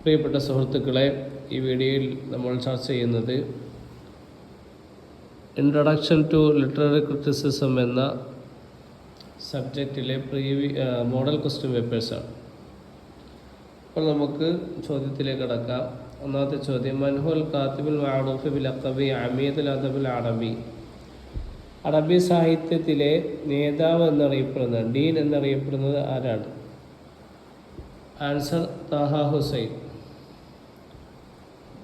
പ്രിയപ്പെട്ട സുഹൃത്തുക്കളെ, ഈ വീഡിയോയിൽ നമ്മൾ ചർച്ച ചെയ്യുന്നത് ഇൻട്രൊഡക്ഷൻ ടു ലിറ്റററി ക്രിറ്റിസിസം എന്ന സബ്ജക്റ്റിലെ മോഡൽ ക്വസ്റ്റ്യൻ പേപ്പേഴ്സാണ്. അപ്പോൾ നമുക്ക് ചോദ്യത്തിലേക്ക് കടക്കാം. ഒന്നാമത്തെ ചോദ്യം, മൻഹുൽ കാത്തിബുൽ മഅറൂഫ് ബിൽ ലഖബി അമീദുൽ അദബുൽ അറബി. അറബി സാഹിത്യത്തിലെ നേതാവ് എന്നറിയപ്പെടുന്നത്, ഡീൻ എന്നറിയപ്പെടുന്നത് ആരാണ്? ആൻസർ താഹ ഹുസൈൻ.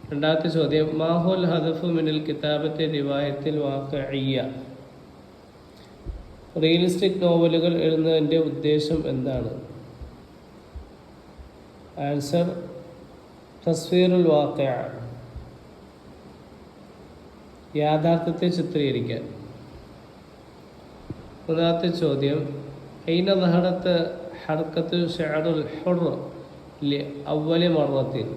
രണ്ടാമത്തെ ചോദ്യം, മാഹുൽ ഹദഫു മിനൽ കിതാബത്തെ റിവായത്തിൽ വാഖഇയ്യ. റിയലിസ്റ്റിക് നോവലുകൾ എഴുതുന്നതിൻ്റെ ഉദ്ദേശം എന്താണ്? ആൻസർ തസ്വീറുൽ വാഖിഅ, യാഥാർത്ഥ്യത്തെ ചിത്രീകരിക്കാൻ. മൂന്നാമത്തെ ചോദ്യം, ഐന ദഹറത്ത് ഹർക്കത്തു ശഅറുൽ ഹുർ ലി അവ്വലി മറത്തിൻ.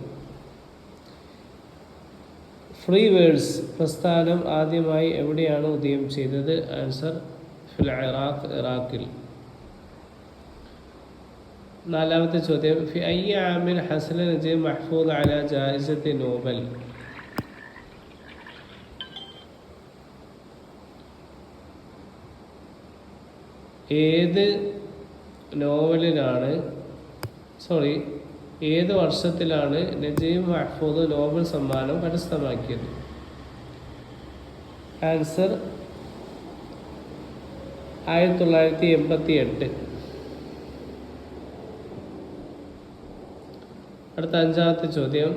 ഫ്രീ വേർഡ്സ് പ്രസ്ഥാനം ആദ്യമായി എവിടെയാണ് ഉദയം ചെയ്തത്? ആൻസർ ഫിൽ ഇറാഖ്, ഇറാഖിൽ. നാലാമത്തെ ചോദ്യം, ഫി അയ്യ ആമിൻ ഹസന നജീബ് മഹ്ഫൂദ് അല ജായിസത്തി നോബൽ. ഏത് വർഷത്തിലാണ് നജീബ് മഹ്ഫൂദ് നോബൽ സമ്മാനം കരസ്ഥമാക്കിയത്? ആൻസർ 1988. അടുത്ത അഞ്ചാമത്തെ ചോദ്യം,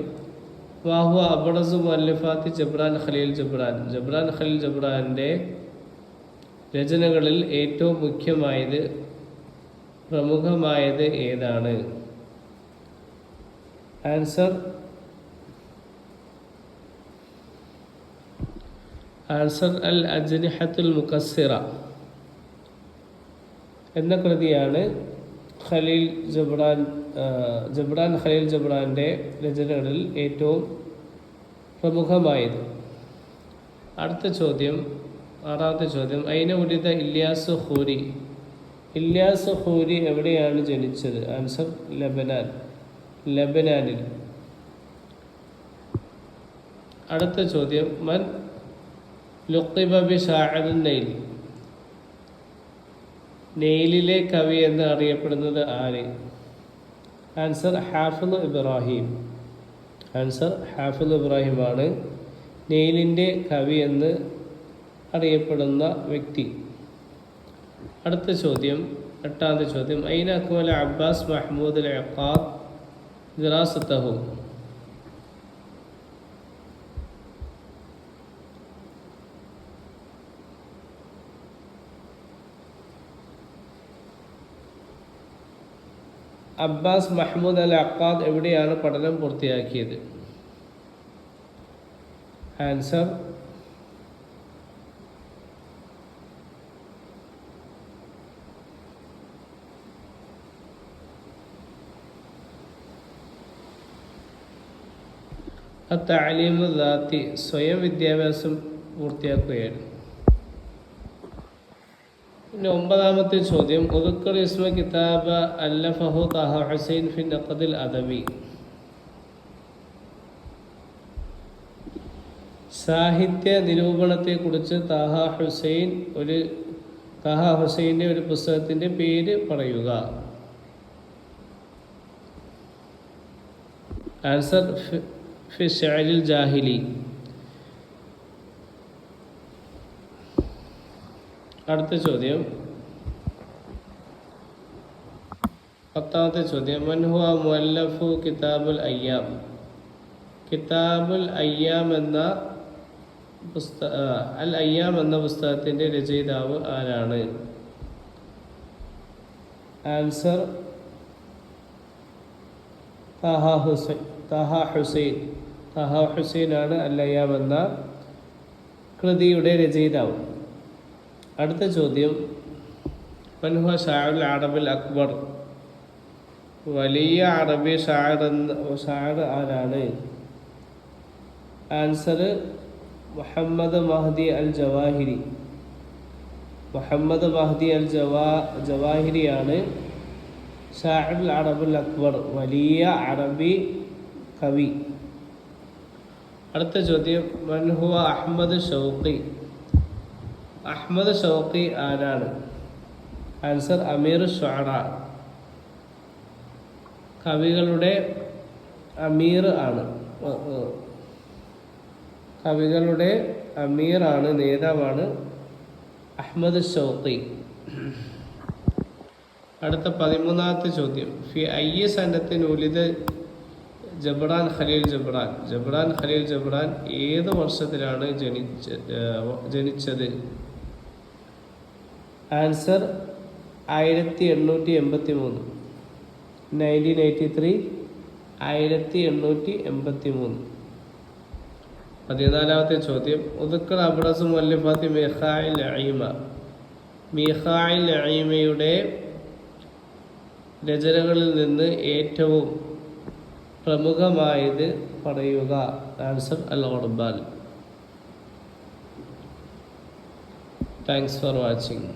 വാഹു അബ്റസു മുഅല്ലിഫാത്തി ജബ്രാൻ ഖലീൽ ജബ്രാൻ. ജബ്രാൻ ഖലീൽ ജബ്രാൻ്റെ രചനകളിൽ ഏറ്റവും മുഖ്യമായത്, പ്രമുഖമായത് ഏതാണ്? ആൻസർ അൽ അജ്നിഹത്തുൽ മുകസ്സിറ എന്ന കൃതിയാണ് ജബ്രാൻ ഖലീൽ ജബ്രാൻ്റെ രചനകളിൽ ഏറ്റവും പ്രമുഖമായത്. അടുത്ത ചോദ്യം, ആറാമത്തെ ചോദ്യം, ഐന ഉലിദ ഇല്യാസ് ഖൂരി. ഇല്യാസ് ഖൂരി എവിടെയാണ് ജനിച്ചത്? ആൻസർ ലബനാനിൽ. അടുത്ത ചോദ്യം, മൻ ലുഖിബ ബി ഷാഇറുൻ നൈൽ. നെയിലിലെ കവി എന്ന് അറിയപ്പെടുന്നത് ആര്? ആൻസർ ഹാഫിള് ഇബ്രാഹിം. ആൻസർ ഹാഫിള് ഇബ്രാഹിമാണ് നെയിലിൻ്റെ കവി എന്ന് അറിയപ്പെടുന്ന വ്യക്തി. അടുത്ത ചോദ്യം, എട്ടാമത്തെ ചോദ്യം, ഐന അക്മല അബ്ബാസ് മഹ്മൂദ് അൽ ഇഖാദ് ദിറാസത്തഹു. അബ്ബാസ് മഹ്മൂദ് അൽ അഖാദ് എവിടെയാണ് പഠനം പൂർത്തിയാക്കിയത്? ആൻസർ തഅലീമു ദാത്തി, സ്വയം വിദ്യാഭ്യാസം പൂർത്തിയാക്കുകയാണ്. പിന്നെ ഒമ്പതാമത്തെ ചോദ്യം, ഉദ്കുർ ഇസ്മ കിതാബ അല്ലഫഹു താഹ ഹുസൈൻ ഫി നഖദിൽ അദബി. സാഹിത്യ നിരൂപണത്തെക്കുറിച്ച് താഹ ഹുസൈൻ്റെ ഒരു പുസ്തകത്തിൻ്റെ പേര് പറയുക. ആൻസർ ഫി ശഅരിൽ ജാഹിലി. അടുത്ത ചോദ്യം, പത്താമത്തെ ചോദ്യം, മൻ ഹുവ മുഅല്ലഫു കിതാബുൽ അയ്യാം. കിതാബുൽ അയ്യാം എന്ന പുസ്തകത്തിൻ്റെ രചയിതാവ് ആരാണ്? ആൻസർ താഹ ഹുസൈനാണ് അൽ അയ്യാം എന്ന കൃതിയുടെ രചയിതാവ്. അടുത്ത ചോദ്യം, മൻ ഹുവ ഷാഇറുൽ അറബിൽ അക്ബർ. വലിയ അറബി ഷാഇർ ആരാണ്? Answer Muhammad Mahdi al ജവാഹിരി. Muhammad Mahdi al ജവാഹിരിയാണ് ഷാഇറുൽ അറബുൽ Akbar, വലിയ അറബി കവി. അടുത്ത ചോദ്യം, മൻ ഹുവ അഹ്മദ് ഷൗഖി. അഹ്മദ് ഷൗഖി ആരാണ്? ആൻസർ അമീർ ഷുഅറ. കവികളുടെ അമീർ ആണ്. കവികളുടെ അമീറാണ്, നേതാവാണ് അഹ്മദ് ഷൗഖി. അടുത്ത 13ാമത്തെ ചോദ്യം, ഫി അയ്യ സനത്തിൻ ഉലിദ ജബ്രാൻ ഖലീൽ ജബ്രാൻ. ജബ്രാൻ ഖലീൽ ജബ്രാൻ ഏത് വർഷത്തിലാണ് ജനിച്ചത്? ആൻസർ 1883. 1983. 1883. 14ാമത്തെ ചോദ്യം, ഉദ്ക്കർ അബ്റസ് മുഅല്ലിഫാത്തി മീഖാഇൽ നഈമ. മീഖാഇൽ നഈമയുടെ രചനകളിൽ നിന്ന് ഏറ്റവും പ്രമുഖമായത് പറയുക. ആൻസർ അൽ ഖുർബാൻ. Thanks for watching.